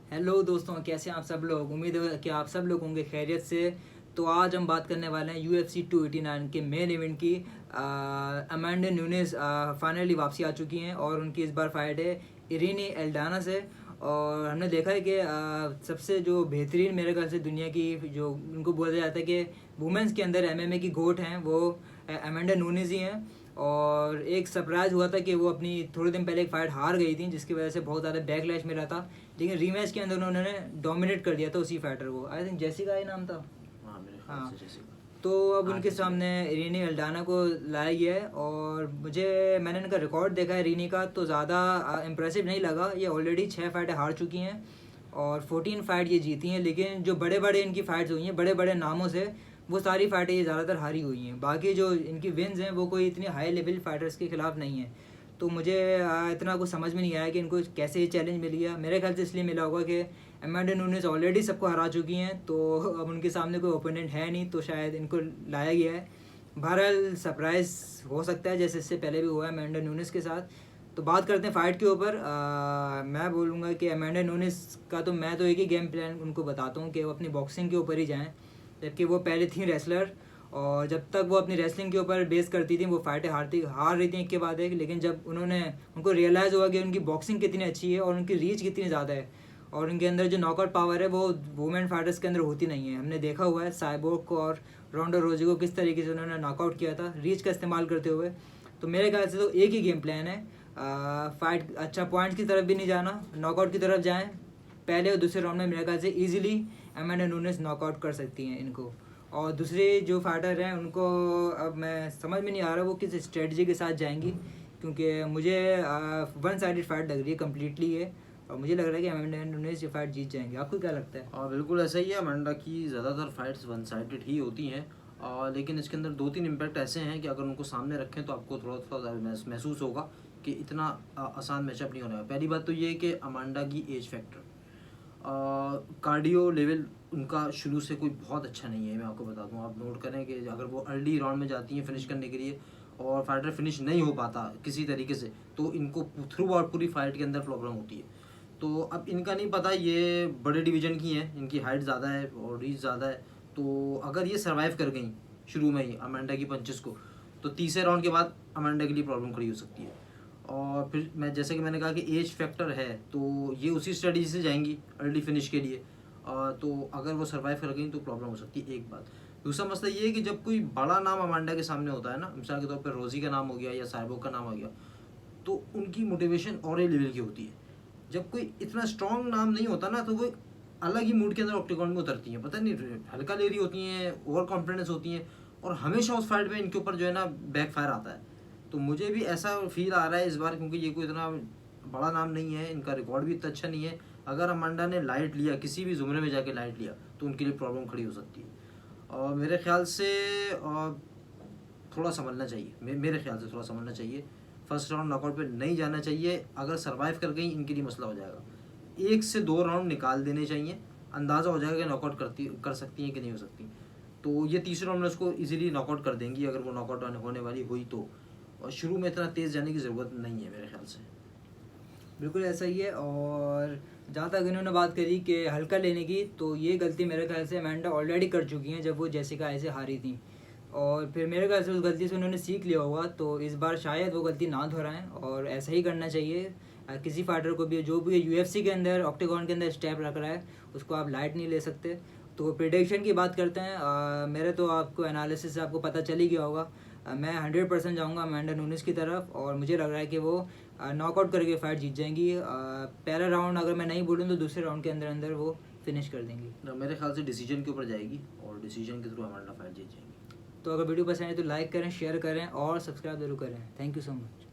Hello दोस्तों, कैसे हैं आप सब लोग। उम्मीद है कि आप सब लोग होंगे खैरियत से। तो आज हम बात करने वाले हैं UFC 289 के मेन इवेंट की। अमांडा न्यूनेस फाइनली वापसी आ चुकी हैं और उनकी इस बार फाइट है इरीनी एल्डाना से। और हमने देखा है कि सबसे जो बेहतरीन मेरे ख्याल से दुनिया की जो उनको बोला जाता है कि वुमेंस के अंदर MMA की गोट हैं वो अमांडा न्यूनेस ही हैं। और एक सरप्राइज़ हुआ था कि वो अपनी थोड़े दिन पहले एक फ़ाइट हार गई थी जिसकी वजह से बहुत ज़्यादा बैकलैश मिला था। लेकिन रीमैच के अंदर उन्होंने डोमिनेट कर दिया था उसी फाइटर को। आई थिंक जेसिका ही नाम था। हाँ, मेरे ख्याल हाँ, से जेसिका। तो अब हाँ, उनके जेसिका। सामने इरीनी अल्डाना को लाया गया है। और मैंने इनका रिकॉर्ड देखा है इरीनी का, तो ज़्यादा इम्प्रेसिव नहीं लगा। ये ऑलरेडी 6 फाइटें हार चुकी हैं और 14 फाइट ये जीती हैं। लेकिन जो बड़े बड़े इनकी फ़ाइट्स हुई हैं बड़े बड़े नामों से, वो सारी फाइटें ये ज़्यादातर हारी हुई हैं। बाकी जो इनकी विन्स हैं वो कोई इतनी हाई लेवल फाइटर्स के खिलाफ नहीं है। तो मुझे इतना कुछ समझ में नहीं आया कि इनको कैसे ये चैलेंज मिल गया। मेरे ख्याल से इसलिए मिला होगा कि अमांडा न्यूनेस ऑलरेडी सबको हरा चुकी हैं, तो अब उनके सामने कोई ओपोनेंट है नहीं, तो शायद इनको लाया गया है। बहरहाल सरप्राइज़ हो सकता है जैसे इससे पहले भी हुआ है अमांडा न्यूनेस के साथ। तो बात करते हैं फ़ाइट के ऊपर। मैं बोलूँगा कि अमांडा न्यूनेस का तो मैं तो एक ही गेम प्लान उनको बताता हूँ कि वो अपनी बॉक्सिंग के ऊपर ही जाएँ, जबकि वो पहले थी रेसलर। और जब तक वो अपनी रेसलिंग के ऊपर बेस करती थी वो फाइटें हार रही थी एक के बाद एक। लेकिन जब उनको रियलाइज़ हुआ कि उनकी बॉक्सिंग कितनी अच्छी है और उनकी रीच कितनी ज़्यादा है और उनके अंदर जो नॉकआउट पावर है वो वुमेन फाइटर्स के अंदर होती नहीं है। हमने देखा हुआ है साइबोर्ग को और रोंडा रोजी को किस तरीके से उन्होंने नॉकआउट किया था रीच का इस्तेमाल करते हुए। तो मेरे ख्याल से तो एक ही गेम प्लान है, फाइट अच्छा पॉइंट्स की तरफ भी नहीं जाना, नॉकआउट की तरफ जाएं। पहले और दूसरे राउंड में मेरे ख्याल से ईजिली अमांडा न्यूनेस नॉकआउट कर सकती हैं इनको। और दूसरे जो फाइटर हैं उनको अब मैं समझ में नहीं आ रहा वो किस स्ट्रेटजी के साथ जाएंगी, क्योंकि मुझे वन साइडेड फाइट लग रही है कम्प्लीटली ये। और मुझे लग रहा है कि अमांडा न्यूनेस ये फाइट जीत जाएंगे। आपको क्या लगता है? हाँ, बिल्कुल ऐसा ही है। अमांडा की ज़्यादातर फाइट्स वन साइडेड ही होती हैं। लेकिन इसके अंदर 2-3 इम्पैक्ट ऐसे हैं कि अगर उनको सामने रखें तो आपको थोड़ा थोड़ा महसूस होगा कि इतना आसान मैचअप नहीं होने वाला। पहली बात तो ये है कि अमांडा की एज फैक्टर, कार्डियो लेवल उनका शुरू से कोई बहुत अच्छा नहीं है। मैं आपको बता दूं, आप नोट करें कि अगर वो अर्ली राउंड में जाती हैं फिनिश करने के लिए और फाइटर फिनिश नहीं हो पाता किसी तरीके से, तो इनको थ्रू आउट पूरी फाइट के अंदर प्रॉब्लम होती है। तो अब इनका नहीं पता, ये बड़े डिवीज़न की हैं, इनकी हाइट ज़्यादा है और रीच ज़्यादा है। तो अगर ये सर्वाइव कर गई शुरू में ही अमांडा की पंचेस को, तो तीसरे राउंड के बाद अमांडा के लिए प्रॉब्लम खड़ी हो सकती है। और फिर मैं जैसे कि मैंने कहा कि एज फैक्टर है, तो ये उसी स्ट्रेटजी से जाएंगी अर्ली फिनिश के लिए। तो अगर वो सर्वाइव कर गई तो प्रॉब्लम हो सकती है, एक बात। दूसरा मसला ये है कि जब कोई बड़ा नाम अमांडा के सामने होता है ना, मिसाल के तौर पर रोजी का नाम हो गया या साइबो का नाम हो गया, तो उनकी मोटिवेशन और ही लेवल की होती है। जब कोई इतना स्ट्रॉन्ग नाम नहीं होता ना, तो वो एक अलग ही मूड के अंदर ऑक्टेगॉन में उतरती हैं, पता नहीं हल्का ले रही होती हैं, ओवर कॉन्फिडेंस होती हैं, और हमेशा उस फाइट में इनके ऊपर जो है ना बैकफायर आता है। तो मुझे भी ऐसा फील आ रहा है इस बार, क्योंकि ये कोई इतना बड़ा नाम नहीं है, इनका रिकॉर्ड भी इतना अच्छा नहीं है। अगर अमांडा ने लाइट लिया, किसी भी जुमरे में जाके लाइट लिया, तो उनके लिए प्रॉब्लम खड़ी हो सकती है। और मेरे ख्याल से थोड़ा समझना चाहिए, मेरे ख्याल से थोड़ा समझना चाहिए। फर्स्ट राउंड नॉकआउट पे नहीं जाना चाहिए। अगर सर्वाइव कर गई इनके लिए मसला हो जाएगा। 1 से 2 राउंड निकाल देने चाहिए, अंदाज़ा हो जाएगा कि नॉकआउट कर सकती हैं कि नहीं हो सकती। तो ये तीसरे राउंड में उसको इजीली नॉकआउट कर देंगी अगर वो नॉकआउट होने वाली हुई तो। और शुरू में इतना तेज़ जाने की ज़रूरत नहीं है मेरे ख्याल से। बिल्कुल ऐसा ही है। और जहाँ तक इन्होंने बात करी कि हल्का लेने की, तो ये गलती मेरे ख्याल से अमांडा ऑलरेडी कर चुकी हैं जब वो जेसिका ऐसे हारी थी। और फिर मेरे ख्याल से उस गलती से उन्होंने सीख लिया होगा, तो इस बार शायद वो गलती ना दोहराएं और ऐसा ही करना चाहिए। किसी फाइटर को भी जो भी UFC के अंदर ऑक्टेगॉन के अंदर स्टेप रख रहा है उसको आप लाइट नहीं ले सकते। तो प्रिडिक्शन की बात करते हैं। मेरे तो आपको एनालिसिस से आपको पता चल ही गया होगा। मैं 100% जाऊँगा अमांडा न्यूनेस की तरफ और मुझे लग रहा है कि वो नॉकआउट करके फाइट जीत जाएंगी। पहला राउंड अगर मैं नहीं बोलूँ तो दूसरे राउंड के अंदर अंदर वो फिनिश कर देंगी। मेरे ख्याल से डिसीजन के ऊपर जाएगी और डिसीजन के थ्रू अमांडा फाइट जीत जाएंगी। तो अगर वीडियो पसंद है तो लाइक करें, शेयर करें और सब्सक्राइब जरूर करें। Thank you so much.